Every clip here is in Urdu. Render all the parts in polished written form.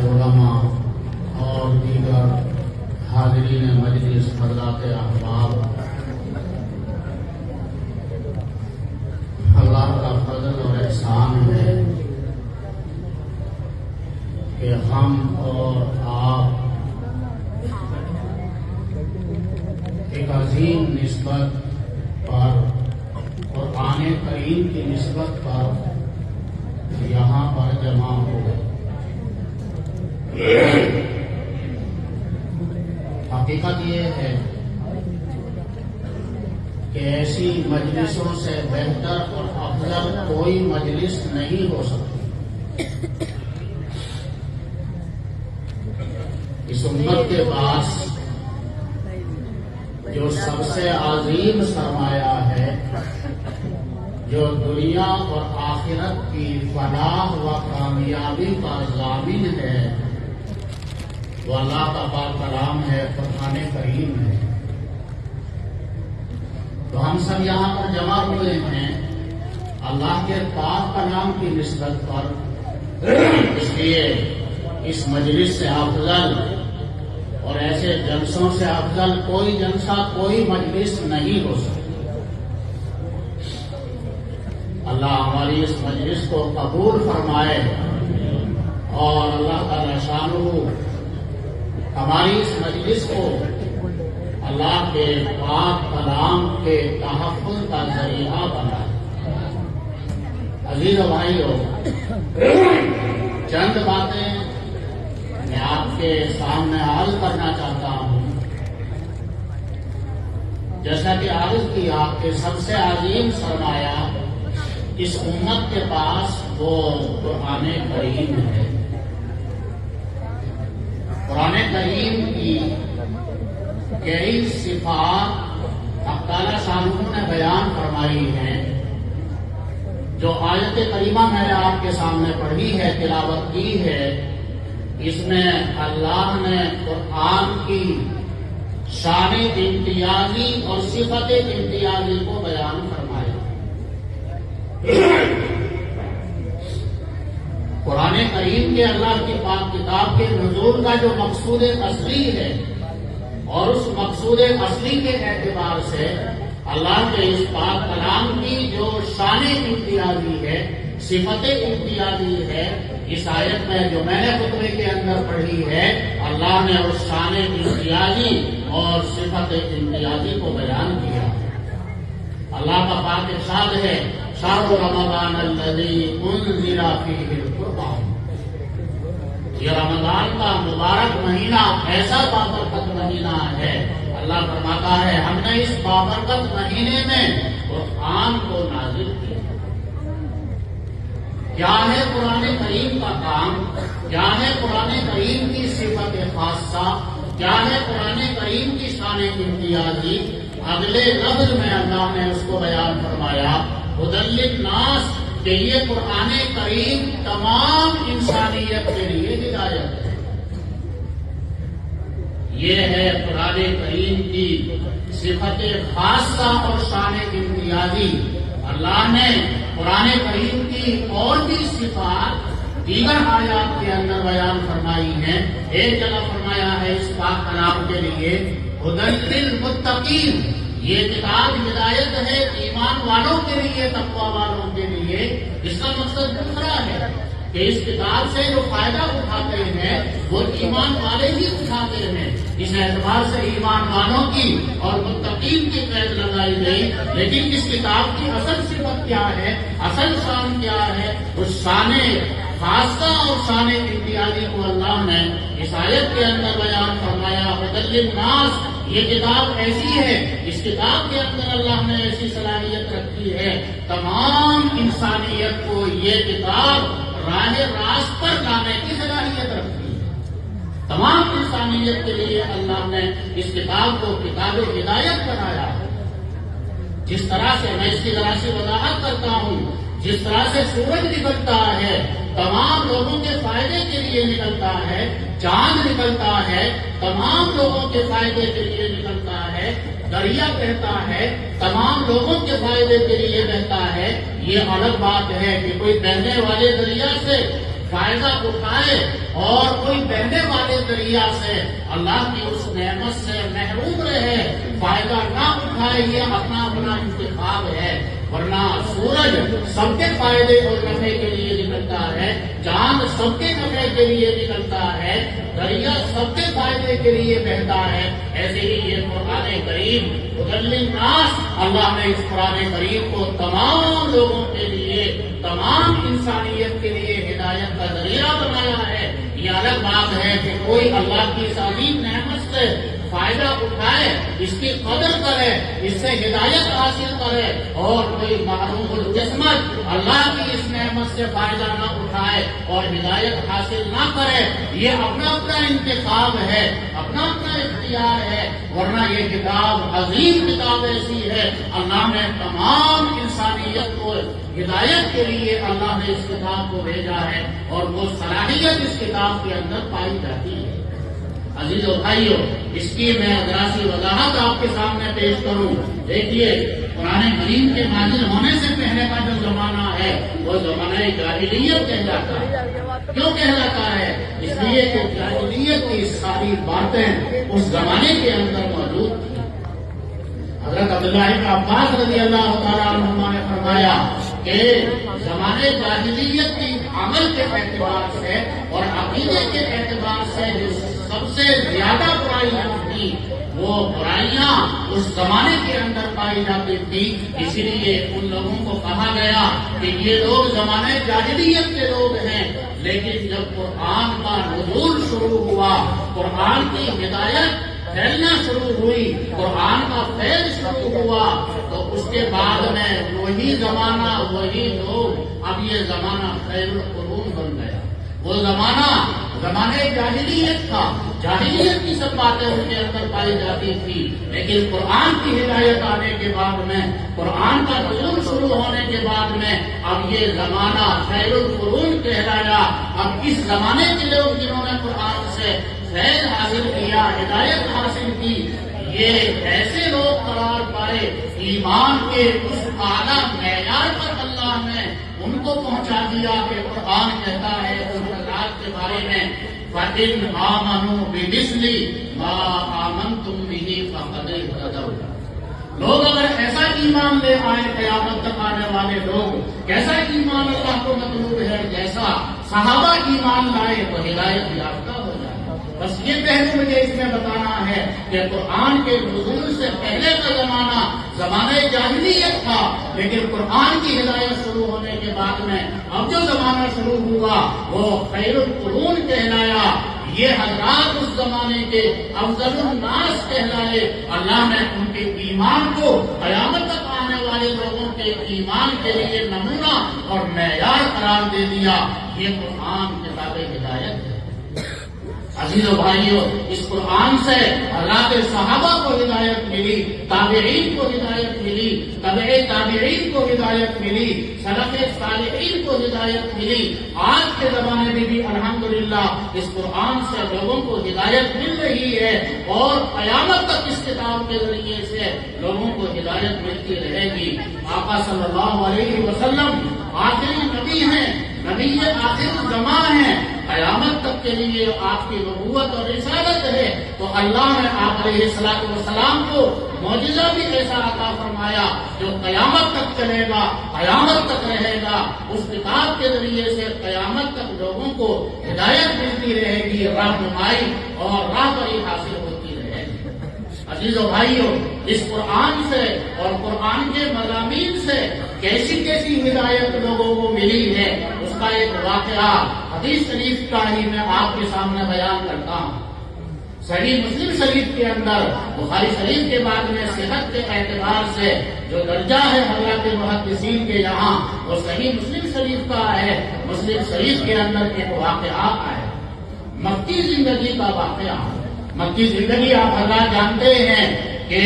علماء اور دیگر حاضرین مجلس، حضرات احباب، اللہ کا فضل اور احسان ہے کہ ہم اور آپ ایک عظیم نسبت پر، قرآن کریم کی نسبت پر یہاں پر جمع ہو گئے۔ حقیقت یہ ہے کہ ایسی مجلسوں سے بہتر اور افضل کوئی مجلس نہیں ہو سکتی۔ اس امت کے پاس جو سب سے عظیم سرمایہ ہے، جو دنیا اور آخرت کی فلاح و کامیابی کا ضامن ہے، وہ اللہ کا پاک کلام ہے، قرآن کریم ہے۔ تو ہم سب یہاں پر جمع ہوئے ہیں اللہ کے پاک کلام کی نسبت پر، اس لیے اس مجلس سے افضل اور ایسے جلسوں سے افضل کوئی جلسہ، کوئی مجلس نہیں ہو سکتا۔ اللہ ہماری اس مجلس کو قبول فرمائے اور اللہ تعالی شانہ ہماری اس مجلس کو اللہ کے پاک کلام کے تحفظ کا ذریعہ بنائے۔ عزیز و بھائیو، چند باتیں میں آپ کے سامنے عرض کرنا چاہتا ہوں۔ جیسا کہ عرض کیا کہ سب سے عظیم سرمایہ اس امت کے پاس وہ قرآن کریم ہے۔ قرآن کریم کی کئی صفات حق تعالی شانہ نے بیان فرمائی ہیں۔ جو آیت کریمہ میں نے آپ کے سامنے پڑھی ہے، تلاوت کی ہے، اس میں اللہ نے قرآن کی شان امتیازی اور صفت امتیازی کو بیان فرمایا۔ قرآن کریم کے اللہ کی پاک کتاب کے نزول کا جو مقصود اصلی ہے، اور اس مقصود اصلی کے اعتبار سے اللہ کے اس پاک کلام کی جو شان امتیازی ہے، صفت امتیازی ہے، اس آیت میں جو میں نے خطبے کے اندر پڑھی ہے، اللہ نے اس شان امتیازی اور صفت امتیازی کو بیان کیا۔ اللہ کا پاک ارشاد ہے، شہر رمضان الذی انزل فیہ القرآن۔ یہ رمضان کا مبارک مہینہ ایسا بابرکت مہینہ ہے، اللہ فرماتا ہے ہم نے اس بابرکت مہینے میں قرآن کو نازل کیا۔ کیا ہے قرآن کریم کا کام؟ کیا ہے قرآن کریم کی صفت خاصہ؟ کیا ہے قرآن کریم کی شان امتیازی؟ اگلے لفظ میں اللہ نے اس کو بیان فرمایا، ہدی للناس، کہ یہ قرآن کریم تمام انسانیت کے لیے ہدایت ہے۔ یہ ہے قرآن کریم کی صفت خاصہ اور شان امتیازی۔ اللہ نے قرآن کریم کی اور بھی صفات دیگر آیات کے اندر بیان فرمائی ہیں۔ ایک جگہ فرمایا ہے اس پاک کلام کے لیے ہدی للمتقین، یہ کتاب ہدایت ہے ایمان والوں کے لیے، تقوی والوں کے لیے۔ اس کا مقصد دوسرا ہے کہ اس کتاب سے جو فائدہ اٹھاتے ہیں وہ ایمان والے ہی اٹھاتے ہیں۔ اس اعتبار سے ایمان والوں کی اور متقین کی قید لگائی گئی، لیکن اس کتاب کی اصل صفت کیا ہے، اصل شان کیا ہے؟ اس شان خاصہ اور شان امتیازی کو اللہ نے اس آیت کے اندر بیان فرمایا، ہدی للناس۔ یہ کتاب ایسی ہے، اس کتاب کے اندر اللہ نے ایسی صلاحیت رکھی ہے، تمام انسانیت کو یہ کتاب راہ راست پر لانے کی صلاحیت رکھتی ہے۔ تمام انسانیت کے لیے اللہ نے اس کتاب کو کتاب ہدایت بنایا ہے۔ جس طرح سے میں اس کی ذرا سی وضاحت کرتا ہوں، جس طرح سے سورج نکلتا ہے تمام لوگوں کے فائدے کے لیے نکلتا ہے، چاند نکلتا ہے تمام لوگوں کے فائدے کے لیے نکلتا ہے، دریا بہتا ہے تمام لوگوں کے فائدے کے لیے بہتا ہے۔ یہ الگ بات ہے کہ کوئی بہنے والے دریا سے فائدہ اٹھائے اور کوئی بہنے والے دریا سے اللہ کی اس نعمت سے محروم رہے، فائدہ نہ اٹھائے، یہ اپنا اپنا انتخاب ہے۔ ورنہ سورج سب کے فائدے اور نفع کے لیے نکلتا ہے، چاند سب کے نفع کے لیے نکلتا ہے، دریا سب کے فائدے کے لیے بہتا ہے۔ ایسے ہی یہ قرآن کریم ہدی للناس، اللہ نے اس قرآن کریم کو تمام لوگوں کے لیے، تمام انسانیت کے لیے ہدایت کا ذریعہ بنایا ہے۔ یہ الگ بات ہے کہ کوئی اللہ کی اس عظیم نعمت سے فائدہ اٹھائے، اس کی قدر کرے، اس سے ہدایت حاصل کرے، اور کوئی محروم القسمت اللہ کی اس نعمت سے فائدہ نہ اٹھائے اور ہدایت حاصل نہ کرے۔ یہ اپنا اپنا انتخاب ہے، اپنا اپنا اختیار ہے۔ ورنہ یہ کتاب عظیم کتاب ایسی ہے، اللہ نے تمام انسانیت کو ہدایت کے لیے اللہ نے اس کتاب کو بھیجا ہے، اور وہ صلاحیت اس کتاب کے اندر پائی جاتی ہے۔ عزیزو بھائیو، اس کی میں ذرا سی وضاحت آپ کے سامنے پیش کروں۔ دیکھیے، قرآن کریم کے نازل ہونے سے پہلے کا جو زمانہ ہے وہ زمانہ جاہلیت کہلاتا ہے۔ کیوں کہلاتا ہے؟ اس لیے کہ جاہلیت کی ساری باتیں اس زمانے کے اندر موجود تھیں۔ حضرت عبداللہ بن عباس رضی اللہ تعالیٰ عنہما نے فرمایا کہ زمانے جاہلیت کی عمل کے اعتبار سے اور عقیدے کے اعتبار سے جو سب سے زیادہ برائیاں تھیں، وہ برائیاں اس زمانے کے اندر پائی جاتی تھی۔ اسی لیے ان لوگوں کو کہا گیا کہ یہ لوگ زمانے جاہلیت کے لوگ ہیں، لیکن جب قرآن کا نزول شروع ہوا، قرآن کی ہدایت پھیلنا شروع ہوئی، قرآن کا فیض شروع ہوا، تو اس کے بعد میں وہی زمانہ، وہی لوگ، اب یہ زمانہ خیر القرون بن گیا۔ وہ زمانے جاہلیت تھا، جاہلیت کی سب باتیں ان کے اندر پائی جاتی تھی، لیکن قرآن کی ہدایت آنے کے بعد میں، قرآن کا نزول شروع ہونے کے بعد میں، اب یہ زمانہ خیر القرون کہلایا۔ اب اس زمانے کے لوگ جنہوں نے قرآن سے فیض حاصل کیا، ہدایت حاصل کی، یہ ایسے لوگ قرار پائے، ایمان کے اس اعلیٰ معیار پر اللہ نے ان کو پہنچا دیا کہ قرآن کہتا ہے اس ذات کے بارے میں، فَإِنْ آمَنُوا بِمِثْلِ مَا آمَنْتُمْ بِهِ فَقَدِ اهْتَدَوْا۔ لوگ اگر ایسا ایمان لے آئے، قیامت تک آنے والے لوگ کیسا ایمان اللہ کو مطلوب ہے، جیسا صحابہ ایمان لائے تو ہدایت یافتہ ہو جائے۔ بس یہ پہلو مجھے اس میں بتانا ہے کہ قرآن کے نزول سے پہلے کا زمانہ زمانہ جاہلیت تھا، لیکن قرآن کی ہدایت شروع ہونے کے بعد میں اب جو زمانہ شروع ہوا وہ خیر القرون کہلایا۔ یہ حضرات اس زمانے کے افضل الناس کہلائے۔ اللہ نے ان کے ایمان کو قیامت تک آنے والے لوگوں کے ایمان کے لیے نمونہ اور معیار قرار دے دیا۔ یہ قرآن کتاب ہدایت ہے۔ عزیز و بھائیو، اس قرآن سے اللہ کے صحابہ کو ہدایت ملی، تابعین کو ہدایت ملی، تبع تابعین کو ہدایت ملی، سلف صالحین کو ہدایت ملی۔ آج کے زمانے میں بھی الحمدللہ اس قرآن سے لوگوں کو ہدایت مل رہی ہے، اور قیامت تک اس کتاب کے ذریعے سے لوگوں کو ہدایت ملتی رہے گی۔ آقا صلی اللہ علیہ وسلم آخری نبی ہیں، نبی آخر الزمان ہیں، قیامت تک کے لیے آپ کی نبوت اور رسالت ہے، تو اللہ نے آپ علیہ السلام کو معجزہ بھی ایسا عطا فرمایا جو قیامت تک چلے گا، قیامت تک رہے گا۔ اس کتاب کے ذریعے سے قیامت تک لوگوں کو ہدایت ملتی رہے گی، رہنمائی اور راہبری حاصل ہوتی رہے گی۔ عزیزو بھائیو، اس قرآن سے اور قرآن کے مضامین سے کیسی کیسی ہدایت لوگوں کو ملی ہے، اس کا ایک واقعہ حدیث شریف کا ہی میں آپ کے سامنے بیان کرتا ہوں۔ صحیح مسلم شریف کے اندر، بخاری شریف کے بعد میں صحت کے اعتبار سے جو درجہ ہے حضرات محدثین کے یہاں، وہ صحیح مسلم شریف کا ہے۔ مسلم شریف کے اندر ایک واقعہ ہے، مکی زندگی کا واقعہ۔ مکی زندگی آپ حضرات جانتے ہیں کہ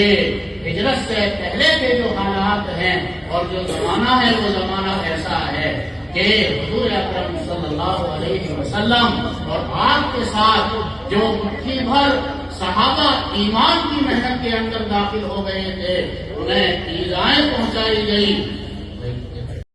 ہجرت سے پہلے کے جو حالات ہیں اور جو زمانہ ہے، وہ زمانہ ایسا ہے کہ حضور اکرم صلی اللہ علیہ وسلم اور آپ کے ساتھ جو مٹھی بھر صحابہ ایمان کی محنت کے اندر داخل ہو گئے تھے، انہیں ایذائیں پہنچائی گئی،